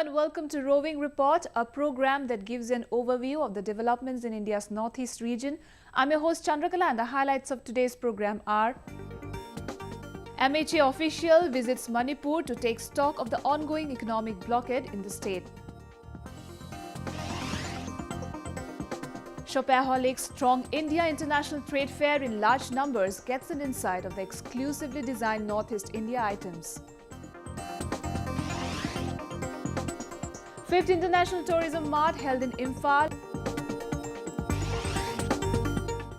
and welcome to Roving Report, a program that gives an overview of the developments in India's northeast region. I'm your host Chandrakala and the highlights of today's program are: MHA official visits Manipur to take stock of the ongoing economic blockade in the state. Shopaholics strong India International Trade Fair in large numbers gets an insight of the exclusively designed Northeast India items. 5th International Tourism Mart held in Imphal,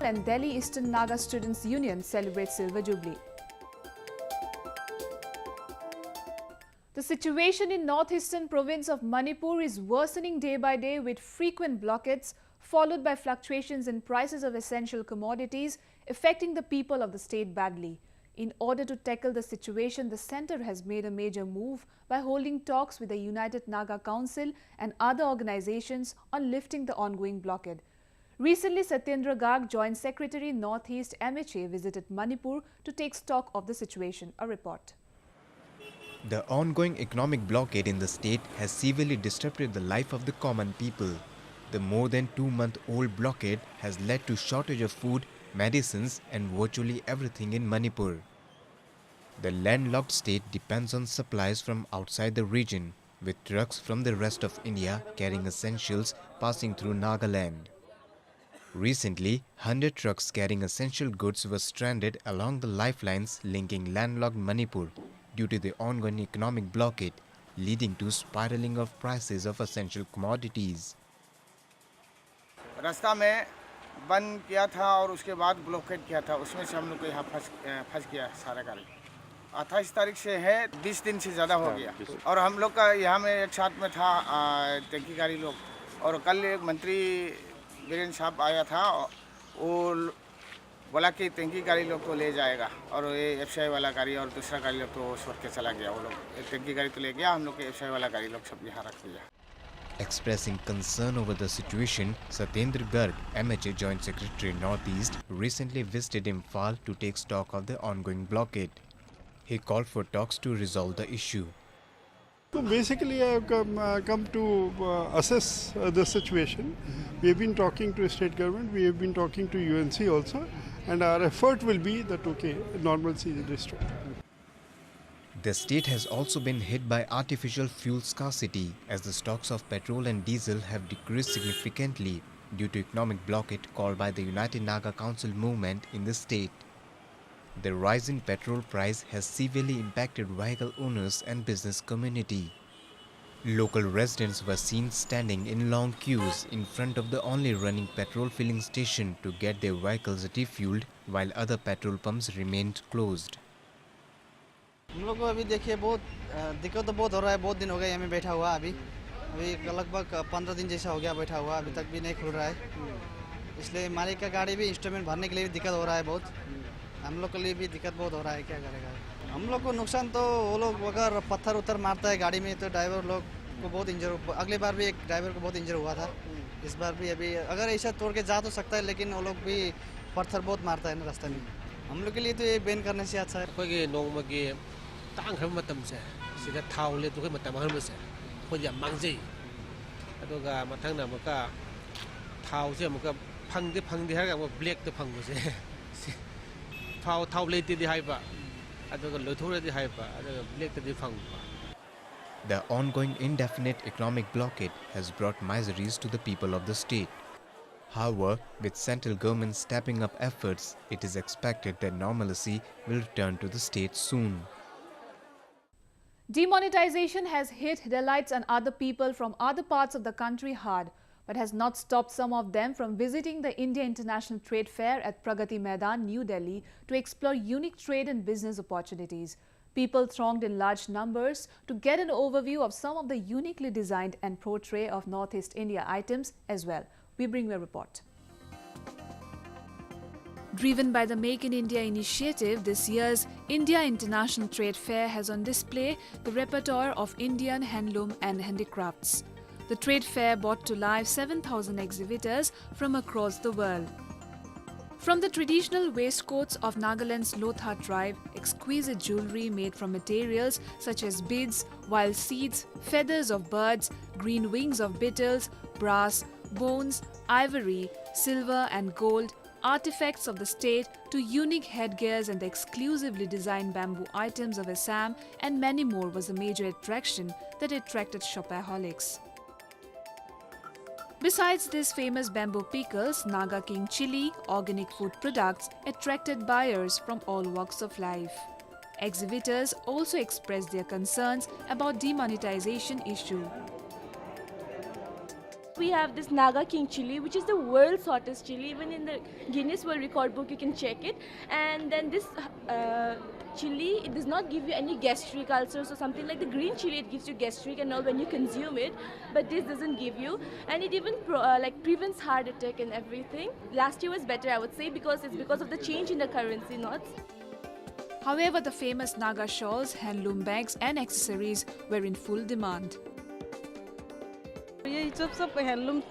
and Delhi Eastern Naga Students Union celebrates Silver Jubilee. The situation in northeastern province of Manipur is worsening day by day with frequent blockades followed by fluctuations in prices of essential commodities affecting the people of the state badly. In order to tackle the situation, the centre has made a major move by holding talks with the United Naga Council and other organizations on lifting the ongoing blockade. Recently, Satyendra Garg, Joint Secretary Northeast MHA, visited Manipur to take stock of the situation. A report. The ongoing economic blockade in the state has severely disrupted the life of the common people. The more than 2-month-old blockade has led to shortage of food, medicines and virtually everything in Manipur. The landlocked state depends on supplies from outside the region, with trucks from the rest of India carrying essentials passing through Nagaland. Recently, 100 trucks carrying essential goods were stranded along the lifelines linking landlocked Manipur due to the ongoing economic blockade, leading to spiraling of prices of essential commodities. रास्ता में बंद किया था और उसके बाद blockade किया था, उसमें से हम लोग को यहाँ फंस गया सारा गाड़ी। 28 तारीख से है, 20 दिन से ज़्यादा हो गया और हम लोग का यहाँ में एक साथ में था टैंकी गाड़ी लोग, और कल एक मंत्री वीरेंद्र साहब आया था, वो बोला कि टैंकी गाड़ी लोग तो ले जाएगा और ये एफसीआई वाला गाड़ी और दूसरा गाड़ी लोग तो छोड़ के चला गया। वो लोग टैंकी गाड़ी तो ले गया, हम लोग के एफसीआई वाला गाड़ी लोग सब यहाँ रख दिया। Expressing concern over the situation, Satyendra Garg, MHA Joint Secretary Northeast, recently visited Imphal to take stock of the ongoing blockade. He called for talks to resolve the issue. So basically, I have come to assess the situation. We have been talking to state government, we have been talking to UNC also, and our effort will be that normalcy is restored. The state has also been hit by artificial fuel scarcity as the stocks of petrol and diesel have decreased significantly due to economic blockade called by the United Naga Council movement in the state. The rise in petrol price has severely impacted vehicle owners and business community. Local residents were seen standing in long queues in front of the only running petrol filling station to get their vehicles refueled while other petrol pumps remained closed. हम लोग को अभी देखिए बहुत दिक्कत तो बहुत हो रहा है। बहुत दिन हो गए हमें बैठा हुआ, अभी लगभग 15 दिन जैसा हो गया बैठा हुआ, अभी तक भी नहीं खुल रहा है। इसलिए मालिक का गाड़ी भी इंस्टॉलमेंट भरने के लिए भी दिक्कत हो रहा है बहुत। हम लोग के लिए भी दिक्कत बहुत हो रहा है, क्या करेगा। हम लोग को नुकसान तो वो लोग अगर पत्थर उत्तर मारता है गाड़ी में तो ड्राइवर लोग को बहुत इंजर, अगली बार भी एक ड्राइवर को बहुत इंजर हुआ था। इस बार भी अभी अगर ऐसा तोड़ के जा तो सकता है, लेकिन वो लोग भी पत्थर बहुत मारता है ना रास्ते में। हम लोग के लिए तो ये बैन करने से अच्छा है। तांखर मतमसे सिदा थाव ले तो मतम हरमसे कोई मांगजे अदोगा मथंग ना मका थाव से मका फंगदे हरगा मो ब्लैक तो फंगबसे थाव लेते दि हाइबा अदोगा लोथोरे दि हाइबा अदोगा ब्लैक दि फंगबा. The ongoing indefinite economic blockade has brought miseries to the people of the state. However, with central government stepping up efforts, it is expected that normalcy will return to the state soon. Demonetization has hit Dalites and other people from other parts of the country hard, but has not stopped some of them from visiting the India International Trade Fair at Pragati Maidan, New Delhi to explore unique trade and business opportunities. People thronged in large numbers to get an overview of some of the uniquely designed and portray of Northeast India items as well. We bring you a report. Driven by the Make in India initiative, this year's India International Trade Fair has on display the repertoire of Indian handloom and handicrafts. The trade fair brought to life 7,000 exhibitors from across the world. From the traditional waistcoats of Nagaland's Lotha tribe, exquisite jewellery made from materials such as beads, wild seeds, feathers of birds, green wings of beetles, brass, bones, ivory, silver and gold, artifacts of the state to unique headgears and the exclusively designed bamboo items of Assam and many more was a major attraction that attracted shopaholics. Besides these famous bamboo pickles, Naga King chili, organic food products attracted buyers from all walks of life. Exhibitors also expressed their concerns about demonetization issue. We have this Naga King chili, which is the world's hottest chili. Even in the Guinness World Record book, you can check it. And then this chili, it does not give you any gastric ulcers or something like the green chili. It gives you gastric and all when you consume it, but this doesn't give you. And it even prevents heart attack and everything. Last year was better, I would say, because it's because of the change in the currency notes. However, the famous Naga shawls, handloom bags and accessories were in full demand. ये सब handloom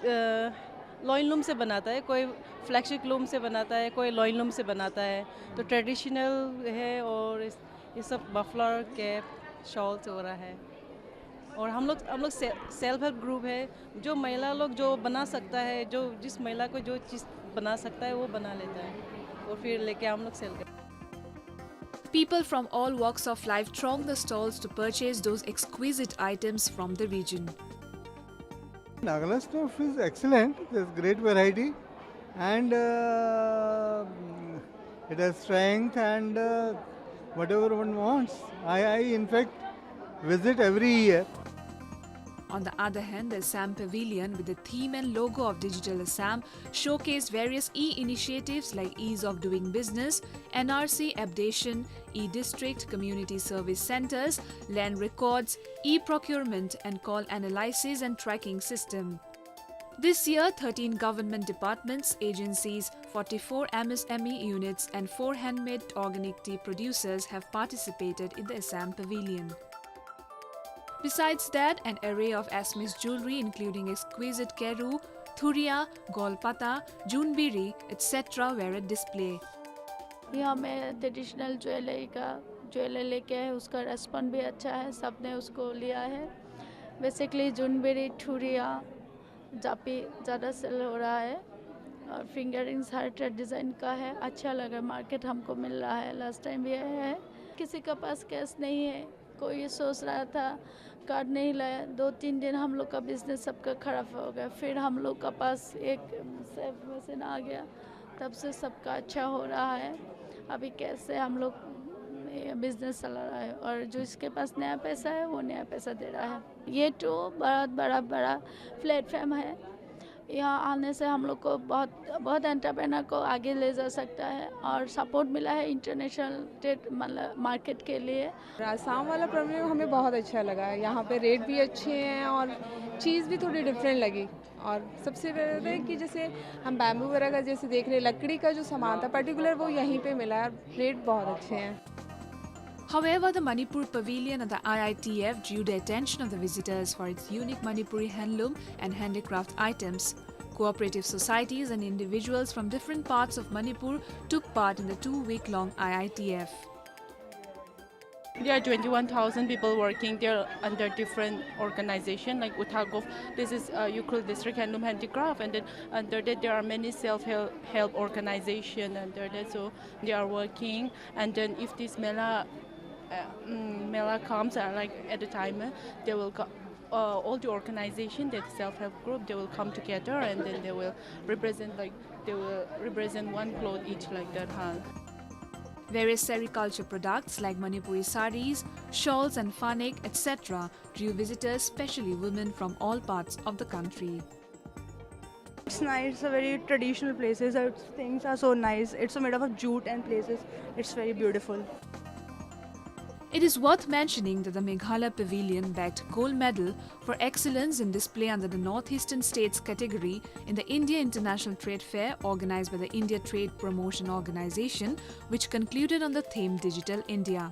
लॉइनलूम से बनाता है, कोई flagship loom से बनाता है, कोई लॉइनलूम से बनाता है, तो ट्रेडिशनल है और ये सब मफलर कैप शॉल से हो रहा है। और हम लोग सेल्फ हेल्प ग्रुप है, जो महिला लोग जो बना सकता है, जो जिस महिला को जो चीज़ बना सकता है वो बना लेता है और फिर लेके हम लोग सेल करते हैं। People from all walks of life thronged the stalls to purchase those exquisite items from the region. Nagaland stuff is excellent. There's great variety, and it has strength and whatever one wants. I in fact visit every year. On the other hand, the Assam Pavilion with the theme and logo of Digital Assam showcased various e-initiatives like ease of doing business, NRC updation, e-district, community service centers, land records, e-procurement and call analysis and tracking system. This year, 13 government departments, agencies, 44 MSME units and 4 handmade organic tea producers have participated in the Assam Pavilion. Besides that, an array of Assamese jewellery including exquisite keru, thuria, golpata, junbiri, etc. were at display. यहाँ में traditional jeweller लेके है, उसका response भी अच्छा है, सबने उसको लिया है। बेसिकली जुनबेरी ठुरिया जापी ज़्यादा सेल हो रहा है और फिंगर रिंग्स हर डिज़ाइन का है, अच्छा लगा, मार्केट हमको मिल रहा है। लास्ट टाइम भी आया है, किसी का पास कैश नहीं है, कोई ये सोच रहा था कार्ड नहीं लाया, 2-3 दिन हम लोग का बिजनेस सबका खराब हो गया, फिर हम लोग का पास एक सेफ मशीन आ गया, तब से सबका अच्छा हो रहा है। अभी कैसे हम लोग बिजनेस चला रहा है और जो इसके पास नया पैसा है वो नया पैसा दे रहा है। ये तो बहुत बड़ा प्लेटफॉर्म है, यहाँ आने से हम लोग को बहुत एंटरप्रेन्योर को आगे ले जा सकता है और सपोर्ट मिला है इंटरनेशनल ट्रेड मतलब मार्केट के लिए। आसाम वाला प्रोग्राम हमें बहुत अच्छा लगा है, यहाँ पे रेट भी अच्छे हैं और चीज़ भी थोड़ी डिफरेंट लगी। और सबसे पहले है कि जैसे हम बैम्बू वगैरह का जैसे देख रहे, लकड़ी का जो सामान था पर्टिकुलर वो यहीं पे मिला है, रेट बहुत अच्छे हैं। However, the Manipur Pavilion at the IITF drew the attention of the visitors for its unique Manipuri handloom and handicraft items. Cooperative societies and individuals from different parts of Manipur took part in the 2-week-long IITF. There are 21,000 people working there under different organizations like Utagov. This is Ukrul District Handloom Handicraft, and then under that there are many self-help organizations under that, so they are working. And then if this Mela comes like at the time, they will all the organization, that self-help group, they will come together and then they will represent one cloth each like that. Various sericulture products like Manipuri saris, shawls and fanek, etc. drew visitors, especially women from all parts of the country. It's nice, it's a very traditional places, things are so nice, it's made up of jute and places, it's very beautiful. It is worth mentioning that the Meghalaya Pavilion bagged gold medal for excellence in display under the Northeastern States category in the India International Trade Fair organized by the India Trade Promotion Organization, which concluded on the theme Digital India.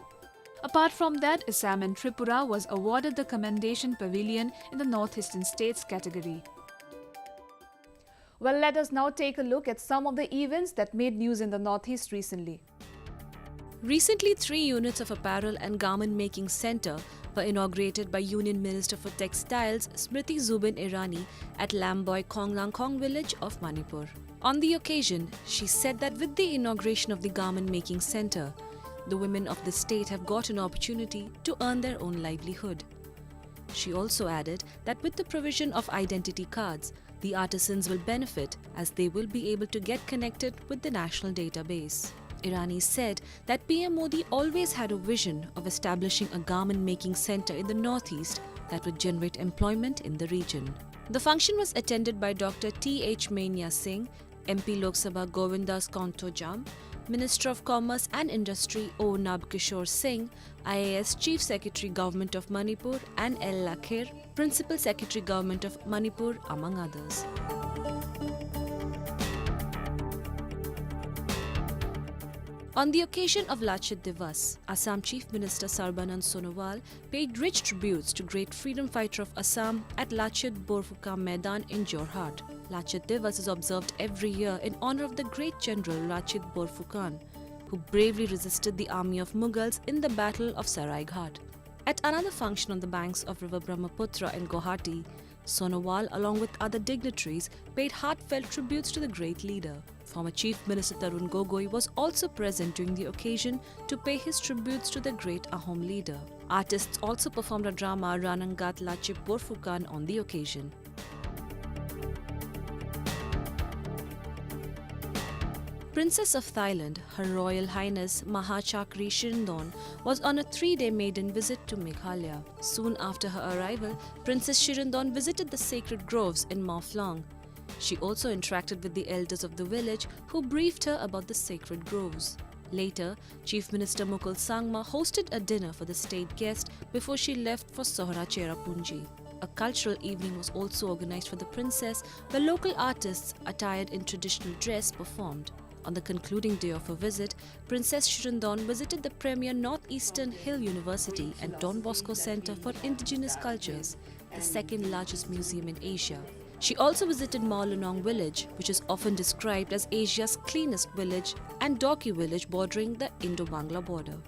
Apart from that, Assam and Tripura was awarded the Commendation Pavilion in the Northeastern States category. Well, let us now take a look at some of the events that made news in the Northeast recently. Recently, 3 units of apparel and garment making centre were inaugurated by Union Minister for Textiles Smriti Zubin Irani at Lamboy Konglangkong village of Manipur. On the occasion, she said that with the inauguration of the garment making centre, the women of the state have got an opportunity to earn their own livelihood. She also added that with the provision of identity cards, the artisans will benefit as they will be able to get connected with the national database. Irani said that PM Modi always had a vision of establishing a garment making centre in the Northeast that would generate employment in the region. The function was attended by Dr. T.H. Mania Singh, MP Lok Sabha Govindas Kontojam, Minister of Commerce and Industry O. Nab Kishore Singh, IAS Chief Secretary Government of Manipur, and L. Lakhir, Principal Secretary Government of Manipur, among others. On the occasion of Lachit Divas, Assam Chief Minister Sarbanand Sonowal paid rich tributes to great freedom fighter of Assam at Lachit Borfukan Maidan in Jorhat. Lachit Divas is observed every year in honour of the great General Lachit Borfukan, who bravely resisted the army of Mughals in the Battle of Saraighat. At another function on the banks of River Brahmaputra in Guwahati, Sonowal, along with other dignitaries, paid heartfelt tributes to the great leader. Former Chief Minister Tarun Gogoi was also present during the occasion to pay his tributes to the great Ahom leader. Artists also performed a drama Ranangat Lachit Borfukan on the occasion. Princess of Thailand, Her Royal Highness Mahachakri Shirindon, was on a 3-day maiden visit to Meghalaya. Soon after her arrival, Princess Shirindon visited the sacred groves in Mawphlong. She also interacted with the elders of the village who briefed her about the sacred groves. Later, Chief Minister Mukul Sangma hosted a dinner for the state guest before she left for Sohra Cherrapunji. A cultural evening was also organized for the princess, where local artists attired in traditional dress performed. On the concluding day of her visit, Princess Shirindon visited the premier Northeastern Hill University and Don Bosco Center for Indigenous Cultures, the second largest museum in Asia. She also visited Maulunong village, which is often described as Asia's cleanest village, and Dorky village bordering the Indo-Bangla border.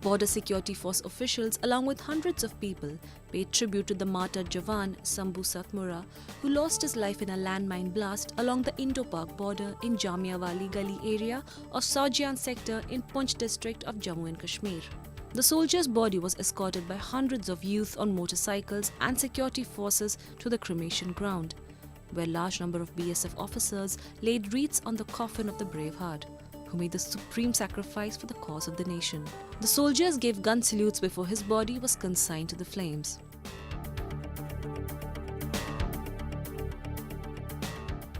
Border Security Force officials, along with hundreds of people, paid tribute to the martyred Jawan Sambhu Satmura, who lost his life in a landmine blast along the Indo-Pak border in Jamiawali Gali area of Saujian sector in Punch district of Jammu and Kashmir. The soldier's body was escorted by hundreds of youth on motorcycles and security forces to the cremation ground, where a large number of BSF officers laid wreaths on the coffin of the brave heart, who made the supreme sacrifice for the cause of the nation. The soldiers gave gun salutes before his body was consigned to the flames.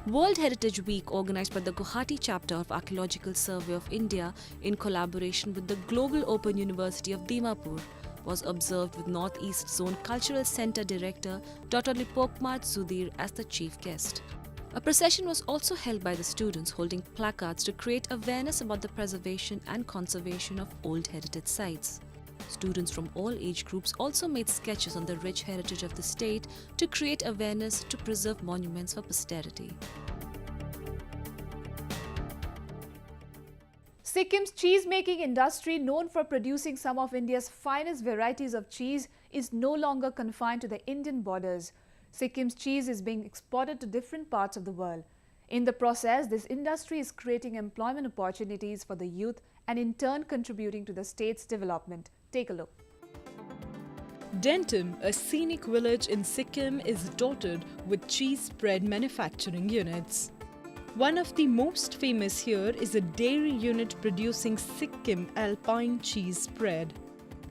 World Heritage Week, organized by the Guwahati chapter of Archaeological Survey of India in collaboration with the Global Open University of Dimapur, was observed with Northeast Zone Cultural Center Director Dr. Lipokmat Sudhir as the chief guest. A procession was also held by the students holding placards to create awareness about the preservation and conservation of old heritage sites. Students from all age groups also made sketches on the rich heritage of the state to create awareness to preserve monuments for posterity. Sikkim's cheese-making industry, known for producing some of India's finest varieties of cheese, is no longer confined to the Indian borders. Sikkim's cheese is being exported to different parts of the world. In the process, this industry is creating employment opportunities for the youth and in turn contributing to the state's development. Take a look. Denton, a scenic village in Sikkim, is dotted with cheese spread manufacturing units. One of the most famous here is a dairy unit producing Sikkim Alpine cheese spread.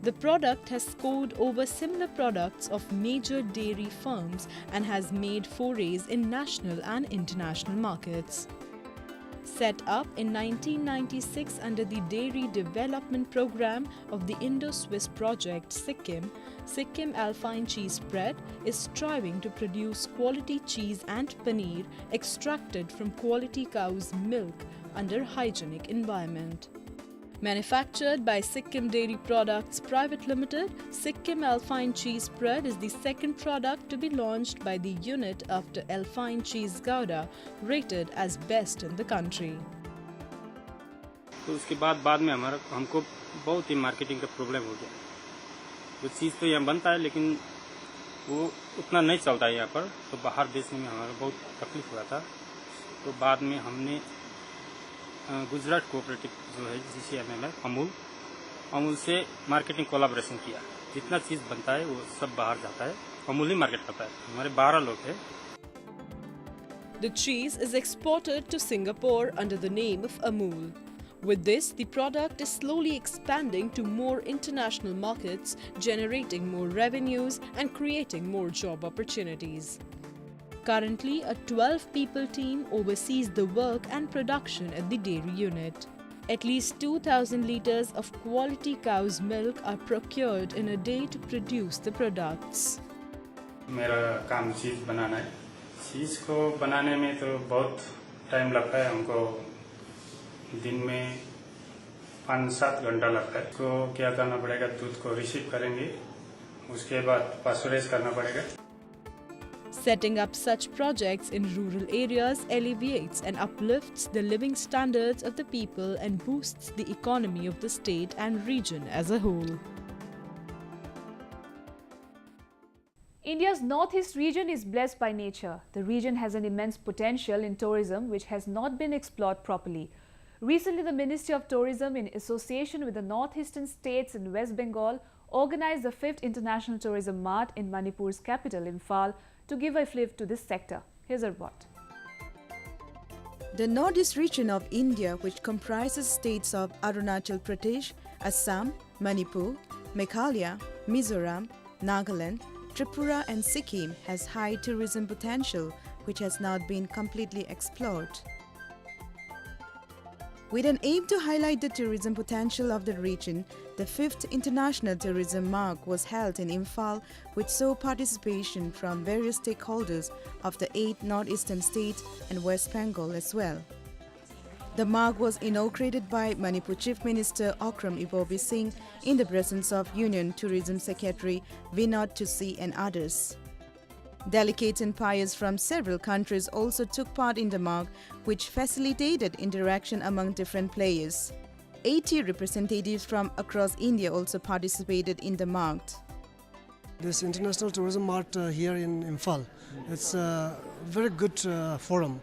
The product has scored over similar products of major dairy firms and has made forays in national and international markets. Set up in 1996 under the Dairy Development Program of the Indo-Swiss project Sikkim, Sikkim Alpine Cheese Spread is striving to produce quality cheese and paneer extracted from quality cow's milk under hygienic environment. Manufactured by Sikkim Dairy Products Private Limited, Sikkim Alpine Cheese Spread is the second product to be launched by the unit after Alpine Cheese Gouda, rated as best in the country. तो उसके बाद में हमको बहुत ही marketing का problem हो गया। वो चीज़ तो यहाँ बनता है लेकिन वो उतना नहीं चलता है यहाँ पर, तो बाहर बेचने में हमारा बहुत तकलीफ हुआ था। तो बाद में हमने गुजरात कोऑपरेटिव जो है GCML है अमूल से मार्केटिंग कोलैबोरेशन किया। जितना चीज़ बनता है वो सब बाहर जाता है, अमूल ही मार्केट करता है। हमारे 12 लोग हैं। The cheese is exported to Singapore under the name of Amul. With this, the product is slowly expanding to more international markets, generating more revenues and creating more job opportunities. Currently, a 12-people team oversees the work and production at the dairy unit. At least 2,000 liters of quality cow's milk are procured in a day to produce the products. मेरा काम चीज़ बनाना है। चीज़ को बनाने में तो बहुत time लगता है हमको, दिन में 5-7 घंटा लगता है। तो क्या करना पड़ेगा, दूध को रिसीव करेंगे, उसके बाद पास्चराइज करना पड़ेगा। Setting up such projects in rural areas alleviates and uplifts the living standards of the people and boosts the economy of the state and region as a whole. India's northeast region is blessed by nature. The region has an immense potential in tourism which has not been explored properly. Recently, the Ministry of Tourism, in association with the northeastern states in West Bengal, organized the 5th International Tourism Mart in Manipur's capital, Imphal, to give a lift to this sector. Here's a report. The northeast region of India, which comprises states of Arunachal Pradesh, Assam, Manipur, Meghalaya, Mizoram, Nagaland, Tripura and Sikkim, has high tourism potential which has not been completely explored. With an aim to highlight the tourism potential of the region, the 5th International Tourism Mark was held in Imphal, which saw participation from various stakeholders of the 8 northeastern states and West Bengal as well. The mark was inaugurated by Manipur Chief Minister Okram Ibobi Singh in the presence of Union Tourism Secretary Vinod Tusi and others. Delegates and peers from several countries also took part in the mark, which facilitated interaction among different players. 80 representatives from across India also participated in the mark. This International Tourism Mart here in Imphal, it's a very good forum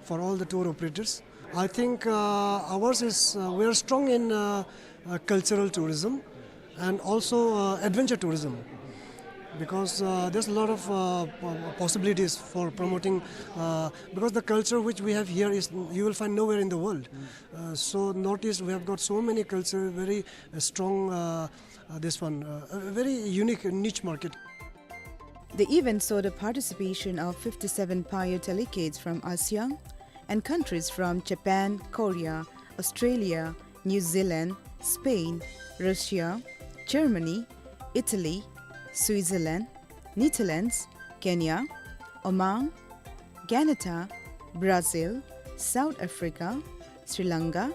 for all the tour operators. I think ours is, we are strong in cultural tourism and also adventure tourism, because there's a lot of possibilities for promoting, because the culture which we have here is you will find nowhere in the world. So Northeast, we have got so many culture, very strong, this one, a very unique niche market. The event saw the participation of 57 peer delegates from ASEAN and countries from Japan, Korea, Australia, New Zealand, Spain, Russia, Germany, Italy, Switzerland, Netherlands, Kenya, Oman, Canada, Brazil, South Africa, Sri Lanka,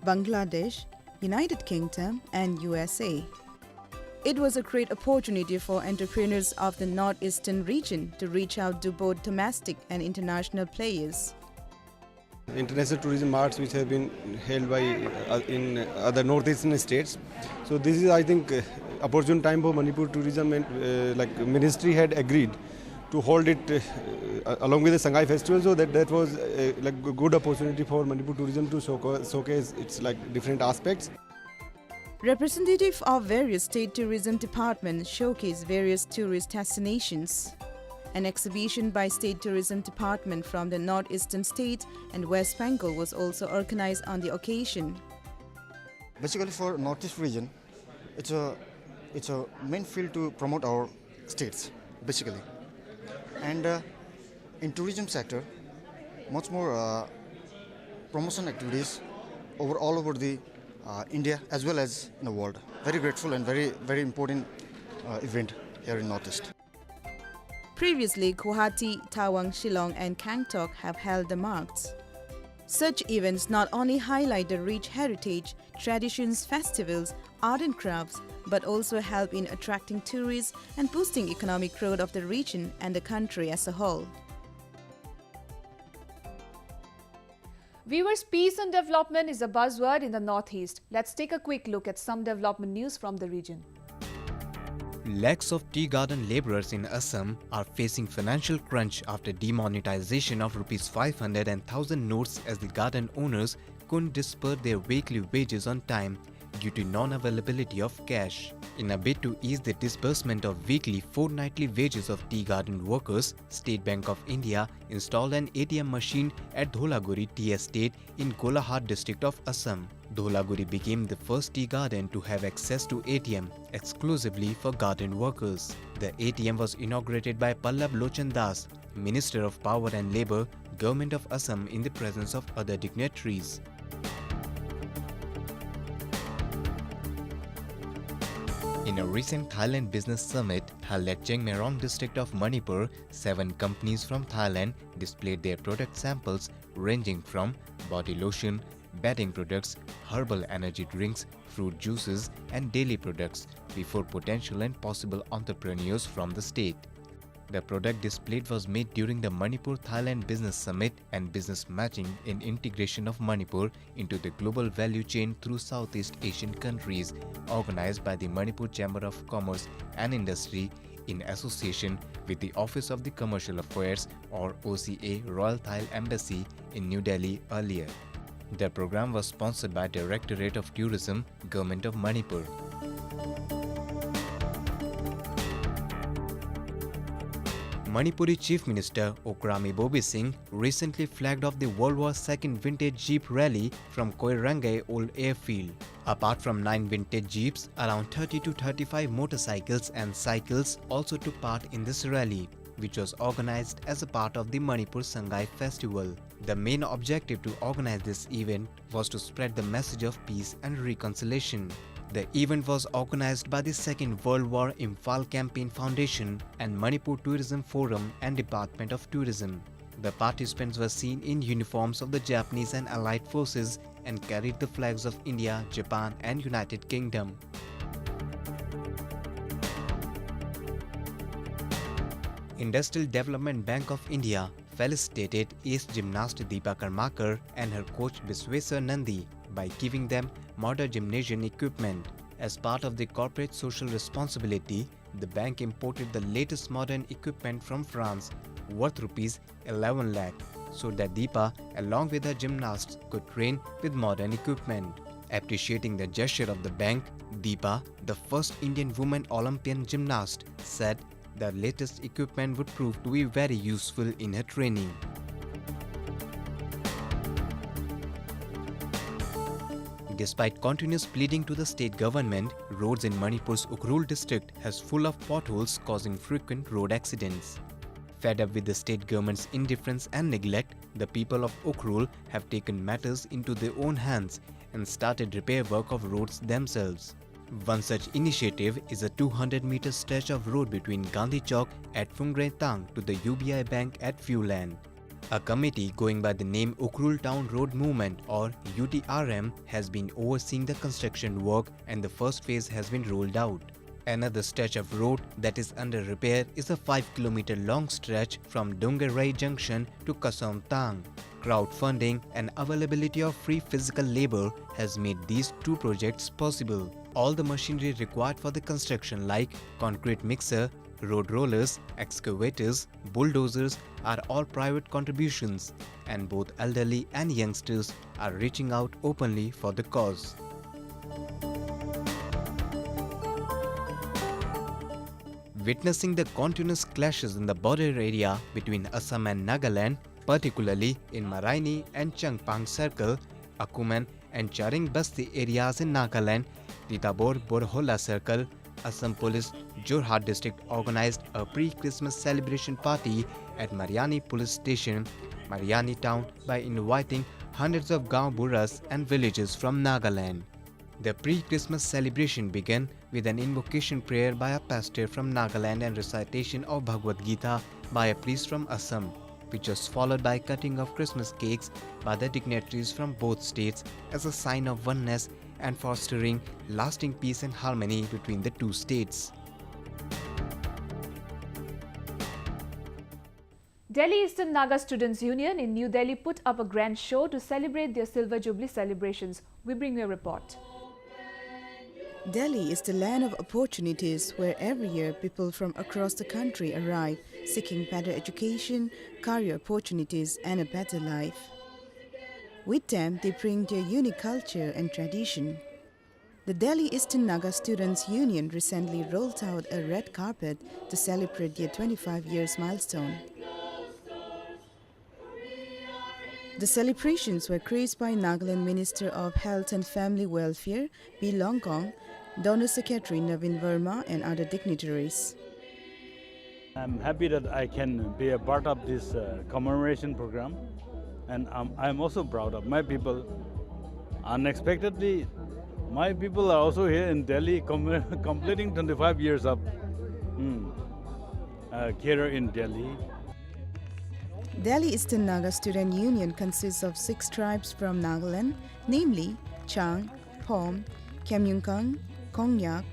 Bangladesh, United Kingdom and USA. It was a great opportunity for entrepreneurs of the northeastern region to reach out to both domestic and international players. International tourism marts which have been held by in other northeastern states. So this is, I think, opportune time for Manipur tourism, and like ministry had agreed to hold it along with the Sangai festival, so that was like a good opportunity for Manipur tourism to showcase its like different aspects. Representatives of various state tourism departments showcase various tourist destinations. An exhibition by State Tourism Department from the northeastern state and West Bengal was also organized on the occasion. Basically, for northeast region, it's a main field to promote our states, basically. And in tourism sector, much more promotion activities all over the India as well as in the world. Very grateful and very important event here in Northeast. Previously, Guwahati, Tawang, Shillong and Gangtok have held the marks. Such events not only highlight the rich heritage, traditions, festivals, art and crafts, but also help in attracting tourists and boosting economic growth of the region and the country as a whole. Viewers, peace and development is a buzzword in the Northeast. Let's take a quick look at some development news from the region. Lakhs of tea garden labourers in Assam are facing financial crunch after demonetization of Rs 500 and 1000 notes, as the garden owners couldn't disperse their weekly wages on time due to non-availability of cash. In a bid to ease the disbursement of weekly fortnightly wages of tea garden workers, State Bank of India installed an ATM machine at Dholaguri Tea Estate in Golaghat district of Assam. Dholaguri became the first tea garden to have access to ATM exclusively for garden workers. The ATM was inaugurated by Pallab Lochan Das, Minister of Power and Labour, Government of Assam, in the presence of other dignitaries. In a recent Thailand business summit held at Chengmerong district of Manipur, 7 companies from Thailand displayed their product samples ranging from body lotion, bedding products, herbal energy drinks, fruit juices and dairy products before potential and possible entrepreneurs from the state. The product displayed was made during the Manipur Thailand Business Summit and business matching in integration of Manipur into the global value chain through Southeast Asian countries, organized by the Manipur Chamber of Commerce and Industry in association with the Office of the Commercial Affairs or OCA Royal Thai Embassy in New Delhi earlier. The program was sponsored by Directorate of Tourism, Government of Manipur. Manipuri Chief Minister Okrami Bobi Singh recently flagged off the World War II vintage Jeep rally from Koirangai Old Airfield. Apart from 9 vintage Jeeps, around 30 to 35 motorcycles and cycles also took part in this rally, which was organized as a part of the Manipur Sangai Festival. The main objective to organize this event was to spread the message of peace and reconciliation. The event was organized by the Second World War Imphal Campaign Foundation and Manipur Tourism Forum and Department of Tourism. The participants were seen in uniforms of the Japanese and Allied forces and carried the flags of India, Japan and United Kingdom. Industrial Development Bank of India felicitated ace gymnast Deepa Karmakar and her coach Biswesar Nandi by giving them modern gymnasium equipment. As part of the corporate social responsibility, the bank imported the latest modern equipment from France worth Rs 11 lakh so that Deepa along with her gymnasts could train with modern equipment. Appreciating the gesture of the bank, Deepa, the first Indian woman Olympian gymnast, said the latest equipment would prove to be very useful in her training. Despite continuous pleading to the state government, roads in Manipur's Ukhrul district has full of potholes causing frequent road accidents. Fed up with the state government's indifference and neglect, the people of Ukhrul have taken matters into their own hands and started repair work of roads themselves. One such initiative is a 200-meter stretch of road between Gandhi Chowk at Phungre Tang to the UBI Bank at Fulan. A committee going by the name Ukhrul Town Road Movement or UTRM has been overseeing the construction work and the first phase has been rolled out. Another stretch of road that is under repair is a 5-kilometer long stretch from Dongarai Junction to Kasam Tang. Crowdfunding and availability of free physical labor has made these 2 projects possible. All the machinery required for the construction like concrete mixer, road rollers, excavators, bulldozers are all private contributions, and both elderly and youngsters are reaching out openly for the cause. Witnessing the continuous clashes in the border area between Assam and Nagaland, particularly in Maraini and Changpang Circle, Akuman and Charing Basti areas in Nagaland, Titabor Borhola Circle, Assam Police Jorhat district organized a pre-Christmas celebration party at Mariani Police Station, Mariani town by inviting hundreds of Gaon Buras and villagers from Nagaland. The pre-Christmas celebration began with an invocation prayer by a pastor from Nagaland and recitation of Bhagavad Gita by a priest from Assam. which was followed by cutting of Christmas cakes by the dignitaries from both states as a sign of oneness and fostering lasting peace and harmony between the two states. Delhi Eastern Naga Students Union in New Delhi put up a grand show to celebrate their Silver Jubilee celebrations. We bring you a report. Delhi is the land of opportunities where every year people from across the country arrive seeking better education, career opportunities and a better life. With them, they bring their unique culture and tradition. The Delhi Eastern Naga Students Union recently rolled out a red carpet to celebrate their 25 years milestone. The celebrations were graced by Nagaland Minister of Health and Family Welfare, B. Longkong, Donor Secretary Navin Verma and other dignitaries. I'm happy that I can be a part of this commemoration program, and I'm also proud of my people. Unexpectedly, my people are also here in Delhi completing 25 years of career in Delhi. Delhi Eastern Naga Student Union consists of 6 tribes from Nagaland, namely Chang, Phom, Kemyungkang, Kongyak,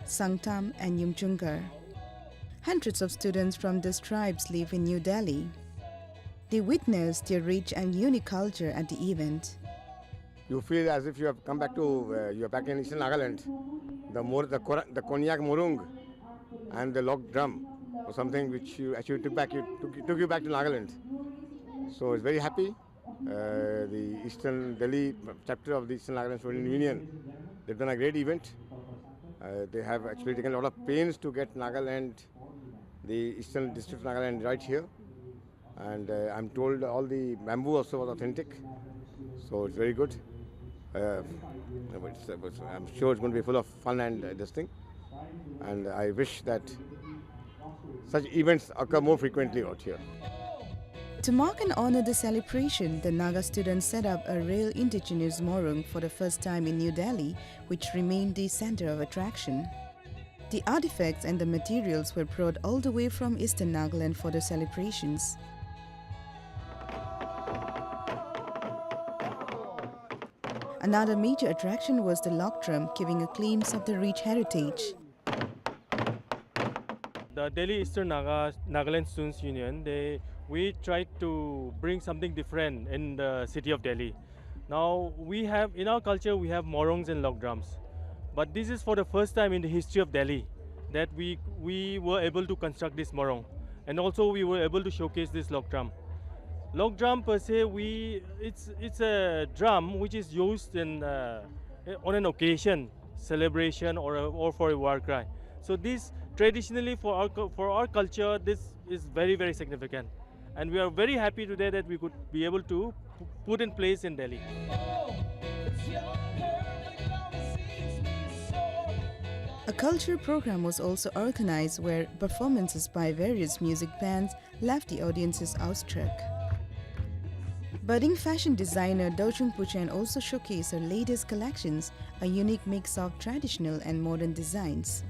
Sangtam and Yumchungar. Hundreds of students from these tribes live in New Delhi. They witnessed their rich and unique culture at the event. You feel as if you have come back to, you are back in Eastern Nagaland. The Konyak Murung and the log drum or something which you actually took you back to Nagaland. So it's very happy. The Eastern Delhi chapter of the Eastern Nagaland Student Union, they've done a great event. They have actually taken a lot of pains to get Nagaland, the Eastern District of Nagaland right here. And I'm told all the bamboo also was authentic. So it's very good. I'm sure it's going to be full of fun and this thing. And I wish that such events occur more frequently out here. To mark and honor the celebration, the Naga students set up a real indigenous morung for the first time in New Delhi, which remained the center of attraction. The artifacts and the materials were brought all the way from Eastern Nagaland for the celebrations. Another major attraction was the log drum, giving a glimpse of the rich heritage. The Delhi Eastern Nagaland Students Union, we tried to bring something different in the city of Delhi. Now in our culture we have morongs and log drums, but this is for the first time in the history of Delhi that we were able to construct this morong, and also we were able to showcase this log drum. Log drum per se, it's a drum which is used on an occasion, celebration or for a war cry. So this traditionally for our culture, this is very, very significant, and we are very happy today that we could be able to put in place in Delhi. A culture program was also organized where performances by various music bands left the audiences awestruck. Budding fashion designer Dochung Puchen also showcased her latest collections, a unique mix of traditional and modern designs.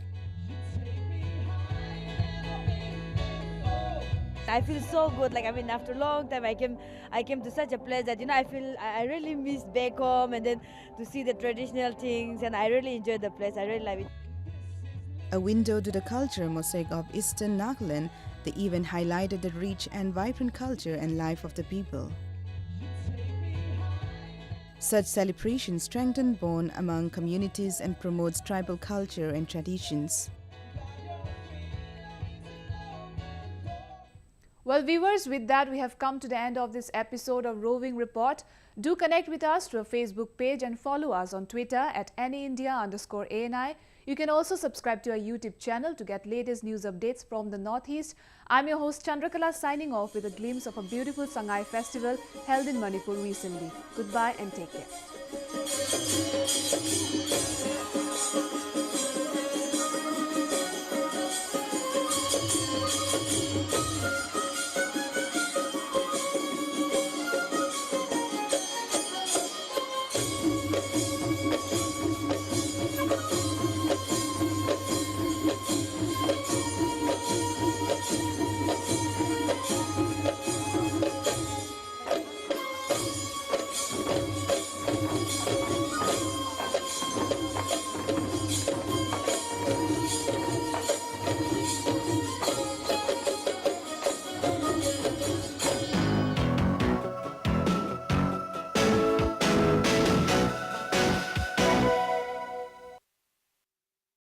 I feel so good. After a long time, I came to such a place that I really miss back home, and then to see the traditional things, and I really enjoyed the place. I really love it. A window to the culture mosaic of Eastern Nagaland, the event highlighted the rich and vibrant culture and life of the people. Such celebrations strengthen bond among communities and promotes tribal culture and traditions. Well, viewers, with that we have come to the end of this episode of Roving Report. Do connect with us through our Facebook page and follow us on Twitter at AnyIndia_ANI. You can also subscribe to our YouTube channel to get latest news updates from the Northeast. I'm your host Chandrakala, signing off with a glimpse of a beautiful Sangai festival held in Manipur recently. Goodbye and take care.